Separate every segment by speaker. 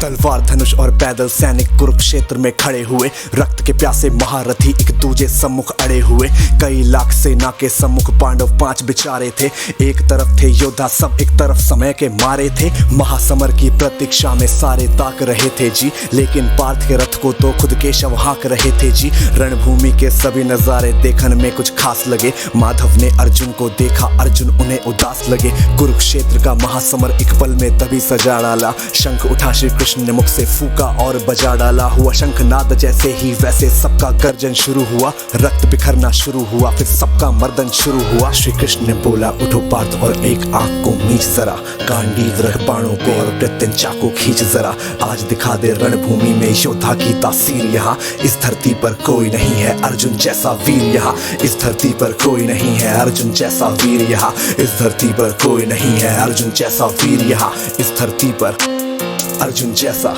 Speaker 1: तलवार धनुष और पैदल सैनिक कुरुक्षेत्र में खड़े हुए। रक्त के प्यासे महारथी एक दूजे सम्मुख अड़े हुए। कई लाख सेना के सम्मुख पांडव 5 बिचारे थे। एक तरफ थे योद्धा सब, एक तरफ समय के मारे थे। महासमर की प्रतीक्षा में सारे ताक रहे थे जी, लेकिन पार्थ के रथ को तो खुद केशव हाँक रहे थे जी। रणभूमि के सभी नजारे देखने में कुछ खास लगे। माधव ने अर्जुन को देखा, अर्जुन उन्हें उदास लगे। कुरुक्षेत्र का महासमर एक पल में तभी सजा डाला। शंख उठा श्री कृष्ण ने मुख से फूका और बजा डाला। हुआ शंखनाद जैसे ही वैसे सबका गर्जन शुरू हुआ। रक्त बिखरना शुरू हुआ, फिर सबका मर्दन शुरू हुआ। श्री कृष्ण ने बोला, उठो पार्थ और एक आंख को मीच जरा। गांडीव रख बाणों को और प्रत्यंचा को खींच जरा। आज दिखा दे रणभूमि में योद्धा की तासीर यहाँ। इस धरती पर कोई नहीं है अर्जुन जैसा वीर यहाँ। इस धरती पर कोई नहीं है अर्जुन जैसा वीर यहाँ। इस धरती पर कोई नहीं है अर्जुन जैसा वीर यहाँ। इस धरती पर अर्जुन जैसा,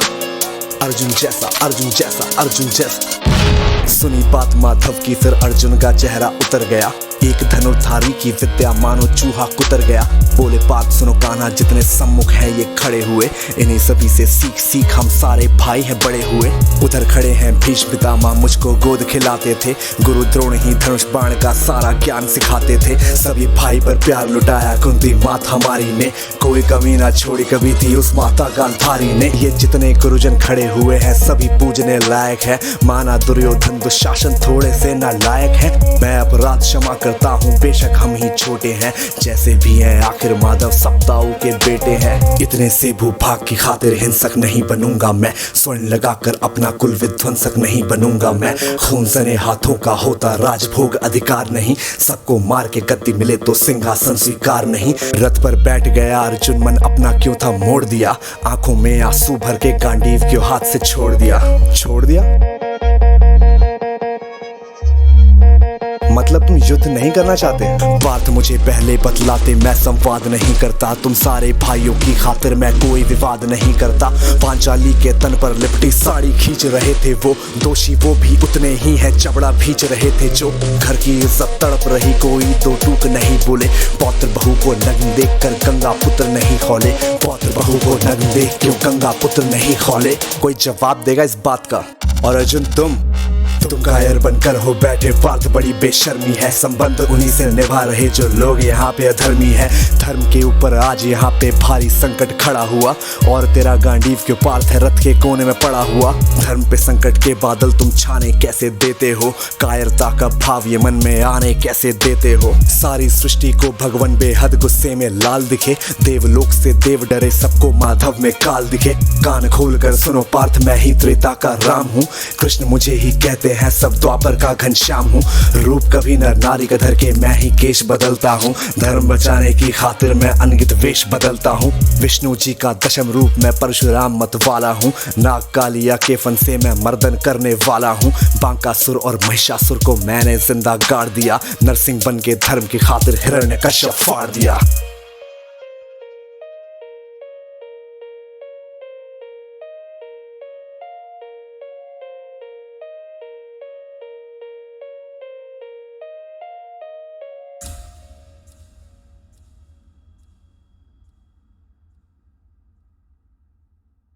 Speaker 1: अर्जुन जैसा, अर्जुन जैसा, अर्जुन जैसा। सुनी बात माधव की फिर अर्जुन का चेहरा उतर गया। एक धनुर्धारी की विद्या मानो चूहा कुतर गया। बोले पार्थ सुनो कान्हा, जितने सम्मुख हैं ये खड़े हुए। इन्हीं सभी से सीख सीख हम सारे भाई हैं बड़े हुए। उधर खड़े हैं भीष्म पितामह, मुझको गोद खिलाते थे। गुरु द्रोण ही धनुष बाण का सारा ज्ञान सिखाते थे। सभी भाई पर प्यार लुटाया कुंती माता हमारी ने। कोई कमी ना छोड़ी कभी थी उस माता गांधारी ने। ये जितने गुरुजन खड़े हुए हैं सभी पूजने लायक है। माना दुर्योधन दुशासन थोड़े से नालायक है। मैं अपराध क्षमा करता हूँ बेशक हम ही छोटे हैं। जैसे भी हैं आखिर माधव सप्ताऊ के बेटे हैं। इतने से भूभाग की खातिर हिंसक नहीं बनूंगा मैं। स्वर्ण लगाकर अपना कुल विध्वंसक नहीं बनूंगा मैं। खून सने हाथों का होता राजभोग अधिकार नहीं। सबको मार के गद्दी मिले तो सिंहासन स्वीकार नहीं। रथ पर बैठ गया अर्जुन, मन अपना क्यों था मोड़ दिया। आंखों में आंसू भर के गांडीव क्यों हाथ से छोड़ दिया। छोड़ दिया मतलब तुम युद्ध नहीं करना चाहते। पार्थ मुझे पहले बतलाते, मैं संवाद नहीं करता। तुम सारे भाइयों की खातिर मैं कोई विवाद नहीं करता। पांचाली के तन पर लिपटी साड़ी खींच रहे थे वो। दोषी वो भी उतने ही है, चबड़ा भींच रहे थे जो। घर की इज्जत तड़प रही, कोई दो टूक नहीं बोले। पौत्र बहू को नग्न देख कर गंगा पुत्र नहीं खौले। पौत्र बहू को नग्न देख क्यों गंगा पुत्र नहीं खौले। कोई जवाब देगा इस बात का। और अर्जुन तुम कायर बनकर हो बैठे। पार्थ बड़ी बेशर्मी है, संबंध उन्हीं से निभा रहे जो लोग यहाँ पे अधर्मी है। धर्म के ऊपर आज यहाँ पे भारी संकट खड़ा हुआ। और तेरा गांडीव क्यों पार्थ है रथ के कोने में पड़ा हुआ। धर्म पे संकट के बादल तुम छाने कैसे देते हो। कायरता का भाव ये मन में आने कैसे देते हो। सारी सृष्टि को भगवान बेहद गुस्से में लाल दिखे। देवलोक से देव डरे, सबको माधव में काल दिखे। कान खोल कर सुनो पार्थ, मैं ही त्रेता का राम हूँ। कृष्ण मुझे ही कहते हैं, सब द्वापर का घनश्याम हूँ। रूप कभी नर नारी का धर के मैं ही केश बदलता हूँ। धर्म बचाने की खातिर मैं अनगित वेश बदलता हूँ। विष्णु जी का दशम रूप मैं परशुराम मत वाला हूँ। नाग कालिया के फन से मैं मर्दन करने वाला हूँ। बांकासुर और महिषासुर को मैंने जिंदा गाड़ दिया। नरसिंह बन के धर्म की खातिर हिरण्यकश्यप फाड़ दिया।